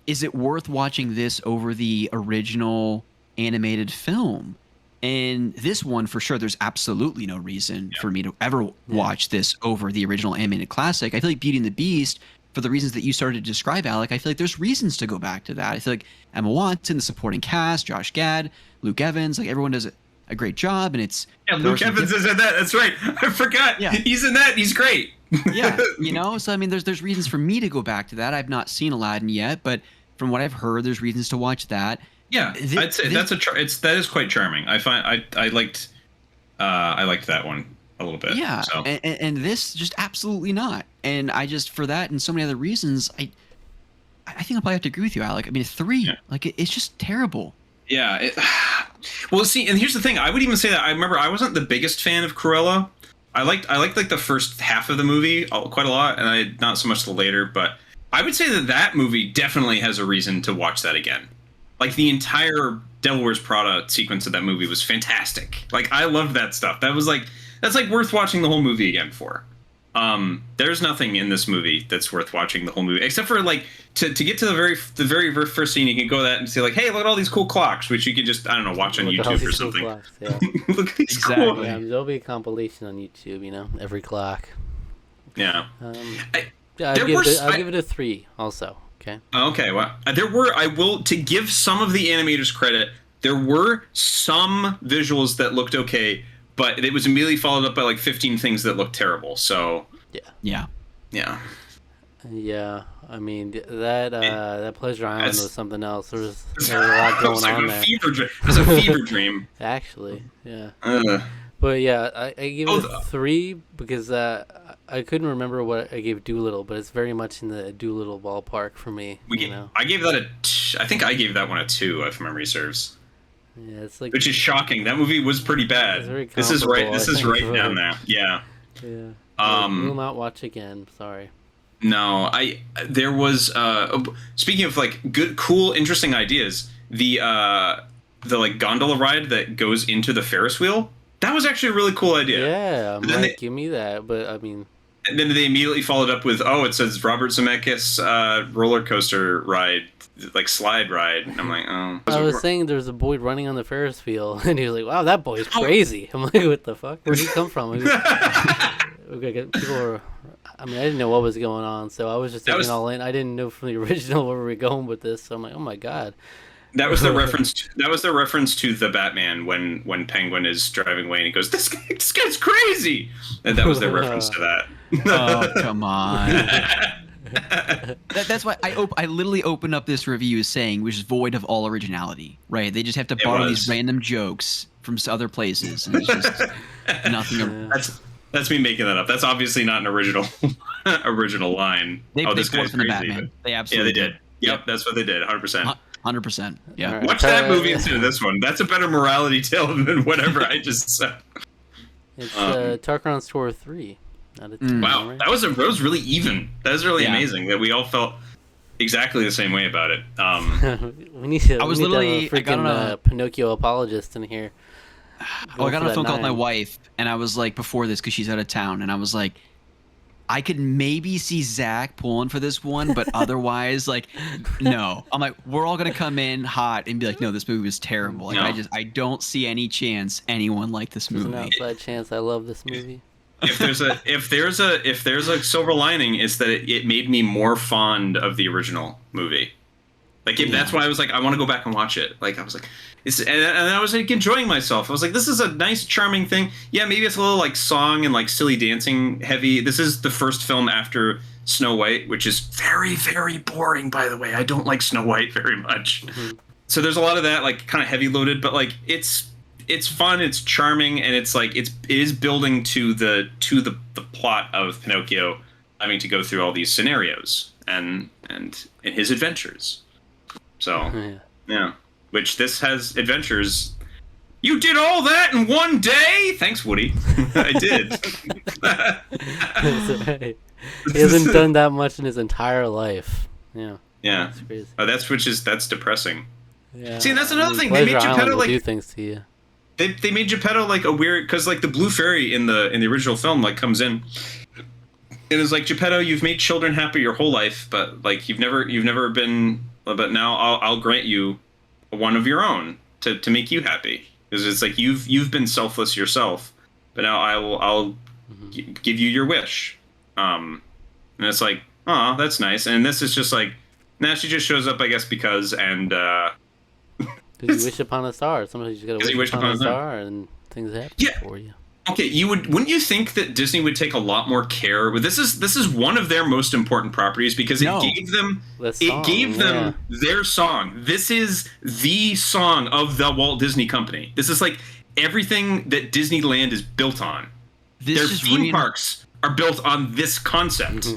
is it worth watching this over the original animated film? And this one, for sure, there's absolutely no reason for me to ever watch this over the original animated classic. I feel like Beauty and the Beast, for the reasons that you started to describe, Alec, I feel like there's reasons to go back to that. I feel like Emma Watson, the supporting cast, Josh Gad, Luke Evans, like everyone does a great job, and it's Luke Evans is in that. That's right. I forgot. Yeah. He's in that. He's great. Yeah, so I mean, there's reasons for me to go back to that. I've not seen Aladdin yet, but from what I've heard, there's reasons to watch that. Yeah, I'd say that is quite charming. I find I liked that one a little bit. Yeah, so. and this just absolutely not. And I just, for that and so many other reasons, I think I'll probably have to agree with you, Alec. I mean, 3, like it's just terrible. Yeah. Well, see, and here's the thing. I would even say that I remember I wasn't the biggest fan of Cruella. I liked like the first half of the movie quite a lot, and not so much the later. But I would say that movie definitely has a reason to watch that again. Like, the entire Devil Wears Prada sequence of that movie was fantastic. Like, I loved that stuff. That's like worth watching the whole movie again for. There's nothing in this movie that's worth watching the whole movie, except for like to get to the very first scene. You can go that and say like, hey, look at all these cool clocks, which you could just, I don't know, watch on YouTube or something. Cool clocks, yeah. Look at these cool. Yeah, there'll be a compilation on YouTube. Every clock. Yeah. I'll give it a 3 also. Okay. Okay. Well, I will, to give some of the animators credit, there were some visuals that looked okay, but it was immediately followed up by like 15 things that looked terrible. So. Yeah. Yeah. I mean, that Pleasure Island was something else. There was a lot going on there. It was a fever dream. Actually, yeah. But yeah, I give it a 3 because I couldn't remember what I gave Doolittle, but it's very much in the Doolittle ballpark for me. I gave that I think I gave that one a 2, if memory serves. Yeah, it's like, which is shocking. That movie was pretty bad. This is right down there. Yeah. Yeah. Will not watch again. Sorry. No, there was speaking of like good, cool, interesting ideas. The like gondola ride that goes into the Ferris wheel. That was actually a really cool idea. Yeah, give me that. But I mean, and then they immediately followed up with, it says Robert Zemeckis roller coaster ride, like slide ride. And I'm like, oh. I was saying there's a boy running on the Ferris wheel, and he was like, wow, that boy's crazy. I'm like, what the fuck? Where'd he come from? People were. I mean, I didn't know what was going on, so I was just taking it all in. I didn't know from the original where we were going with this, so I'm like, oh my god. That was the reference. That was the reference to the Batman when Penguin is driving away and he goes, "This guy's crazy," and that was their reference to that. Oh, come on. That's why I literally opened up this review saying, which is void of all originality, right? They just have to borrow these random jokes from other places, and it's just nothing. That's me making that up. That's obviously not an original line. They stole it from the Batman. They absolutely did. Yep, that's what they did. 100%. 100%. Yeah. Right. Watch that movie instead of this one. That's a better morality tale than whatever I just said. It's Tarqaron Store 3. Wow, right? that was really even. That was really amazing that we all felt. exactly the same way about it. we need to. I was we need to literally- have a I got freaking on a- Pinocchio apologist in here. I got on a phone call with my 9. wife, and I was like, before this, because she's out of town, and I was like, I could maybe see Zach pulling for this one, but otherwise, like, no. I'm like, we're all gonna come in hot and be like, no, this movie was terrible. Like, No. I don't see any chance anyone liked this There's an movie. outside chance I love this movie. if there's a silver lining, it's that it made me more fond of the original movie. Like, that's why I was like, I want to go back and watch it. Like, I was like, and I was like enjoying myself. I was like, this is a nice, charming thing. Yeah, maybe it's a little like song and like silly dancing heavy. This is the first film after Snow White, which is very, very boring, by the way. I don't like Snow White very much. Mm-hmm. So there's a lot of that, like, kind of heavy loaded, but like it's fun, it's charming, and it's like it is building to the plot of Pinocchio having to go through all these scenarios and his adventures. So yeah, which this has adventures. You did all that in one day? Thanks, Woody. I did. That's right. He hasn't done that much in his entire life. Yeah. Yeah. That's crazy. That's depressing. Yeah. See, and that's another thing. Pleasure They made Island Geppetto will like do things to you. They made Geppetto like a weird, because like the blue fairy in the original film like comes in. It is like, Geppetto, you've made children happy your whole life, but like you've never been. But now I'll grant you one of your own to make you happy, because it's like you've been selfless yourself, but now I'll give you your wish. And it's like, oh, that's nice. And this is just like, now she just shows up, I guess, because and. Because you wish upon a star. Sometimes you gotta wish upon a star, and things happen for you. Okay, wouldn't you think that Disney would take a lot more care? This is one of their most important properties, because it gave them their song. This is the song of the Walt Disney Company. This is like everything that Disneyland is built on. Their theme parks are built on this concept.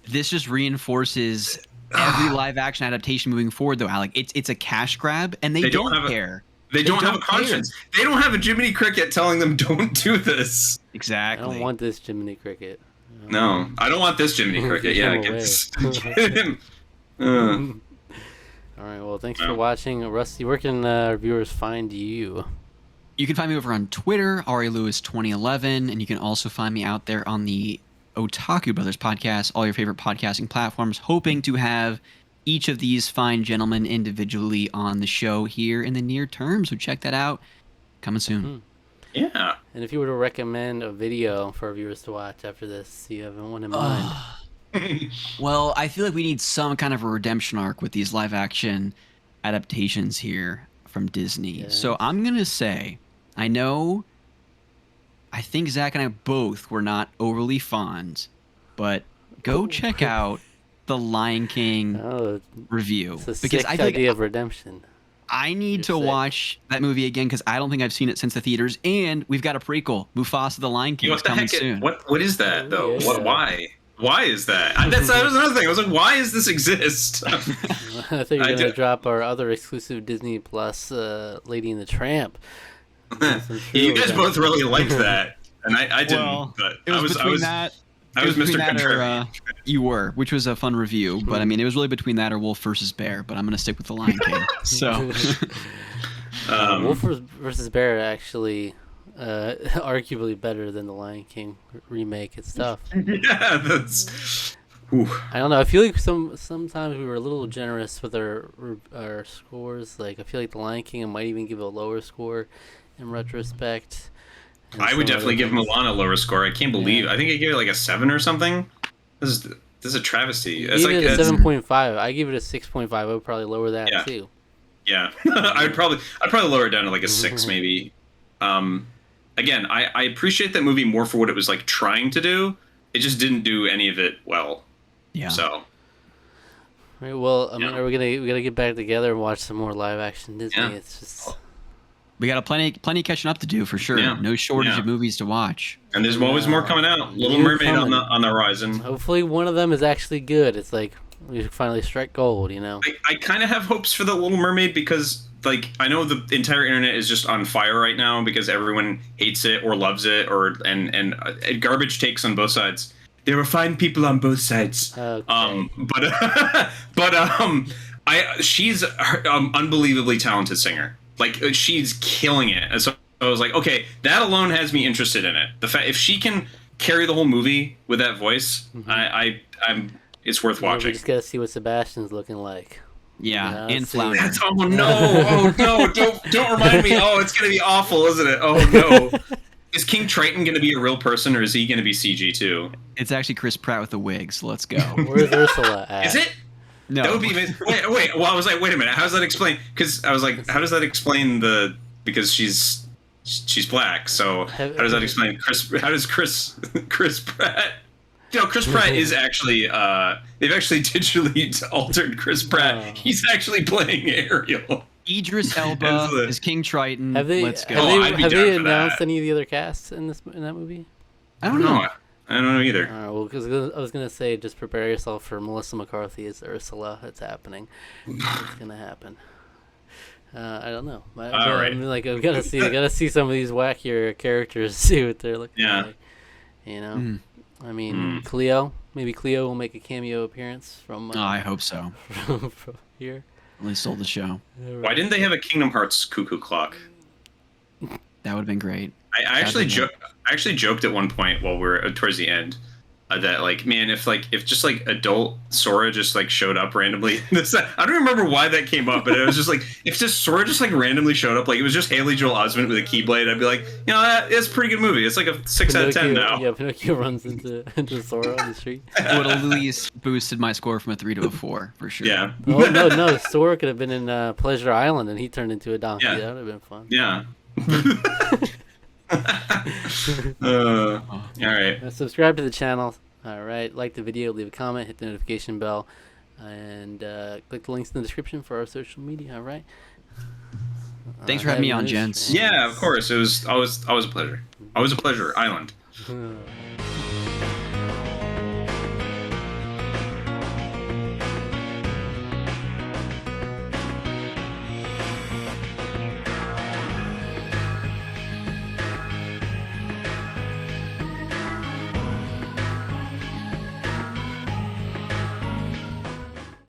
This just reinforces every live action adaptation moving forward, though, Alec. It's a cash grab, and they don't care. They don't have a conscience. They don't have a Jiminy Cricket telling them don't do this. Exactly. I don't want this Jiminy Cricket. No, I don't want this Jiminy Cricket. Yeah, get him. All right. Well, thanks for watching, Rusty. Where can our viewers find you? You can find me over on Twitter, RALewis2011, and you can also find me out there on the Otaku Brothers podcast, all your favorite podcasting platforms, hoping to have each of these fine gentlemen individually on the show here in the near term. So check that out. Coming soon. Yeah. And if you were to recommend a video for our viewers to watch after this, do you have one in mind? Well, I feel like we need some kind of a redemption arc with these live action adaptations here from Disney. Yes. So I'm going to say, I think Zach and I both were not overly fond, but go check out the Lion King review, It's a because sick I think idea of redemption. I need to watch that movie again, because I don't think I've seen it since the theaters, and we've got a prequel, Mufasa the Lion King, is coming soon. What is that though? Yeah. Why is that? That was another thing. I was like, why does this exist? I think you're gonna drop our other exclusive Disney Plus, Lady and the Tramp. You guys both really liked that, and I didn't. Well, but it was between that. I was Mr. Contrarian. You were, which was a fun review, but I mean, it was really between that or Wolf versus Bear. But I'm gonna stick with the Lion King. So, Wolf versus Bear actually, arguably better than the Lion King remake. It's tough. Yeah, that's. Whew. I don't know. I feel like sometimes we were a little generous with our scores. Like, I feel like the Lion King, I might even give a lower score in retrospect. I would definitely give Mulan a lower score. I can't believe. I think I gave it like a 7 or something. This is a travesty. It's like a 7.5. I give it a 6.5. I would probably lower that too. Yeah, I'd probably lower it down to like a 6 maybe. Again, I appreciate that movie more for what it was like trying to do. It just didn't do any of it well. Yeah. So. Right. Well, I mean, we gotta get back together and watch some more live action Disney. Yeah. It's just. We got plenty catching up to do for sure. Yeah. No shortage of movies to watch. And there's always more coming out. Little Mermaid on the horizon. Hopefully one of them is actually good. It's like we finally strike gold, you know? I kind of have hopes for the Little Mermaid, because like I know the entire internet is just on fire right now because everyone hates it or loves it and garbage takes on both sides. there were fine people on both sides. Okay. She's an unbelievably talented singer. Like, she's killing it. And so I was like, okay, that alone has me interested in it. The fact if she can carry the whole movie with that voice, I'm it's worth watching. We just gotta see what Sebastian's looking like. Yeah, and Flounder. Oh no! Don't remind me. Oh, it's gonna be awful, isn't it? Oh no! Is King Triton gonna be a real person, or is he gonna be CG too? It's actually Chris Pratt with the wig. So let's go. Where's Ursula at? Is it? No. That would be amazing. Wait. Well, I was like, wait a minute. How does that explain? Because I was like, how does that explain because she's black? So how does that explain Chris? How does Chris Pratt? Chris Pratt is actually they've actually digitally altered Chris Pratt. He's actually playing Ariel. Idris Elba is King Triton. Let's go. Have they announced any of the other casts in that movie? I don't know. I don't know either. All right, well, because I was gonna say, just prepare yourself for Melissa McCarthy as Ursula. It's happening. It's gonna happen. I don't know. All right. I'm like, I gotta see some of these wackier characters, see what they're looking like. I mean, Cleo. Maybe Cleo will make a cameo appearance from. I hope so. From here. They stole the show. Why didn't they have a Kingdom Hearts cuckoo clock? That would have been great. I actually joked at one point while we're towards the end that like, man, if just like adult Sora just like showed up randomly. I don't remember why that came up, but it was just like if just Sora just like randomly showed up, like it was just Haley Joel Osment with a Keyblade, I'd be like, it's a pretty good movie. It's like a 6 out of 10 now. Yeah, Pinocchio runs into Sora on the street. Would have at least boosted my score from a 3 to a 4 for sure. Yeah. Oh no, Sora could have been in Pleasure Island and he turned into a donkey. Yeah. That would have been fun. Yeah. All right. Subscribe to the channel. All right. Like the video, leave a comment, hit the notification bell, and click the links in the description for our social media. All right. Thanks for having me on, gents. Yeah, of course. It was always a pleasure. Always a pleasure. Island.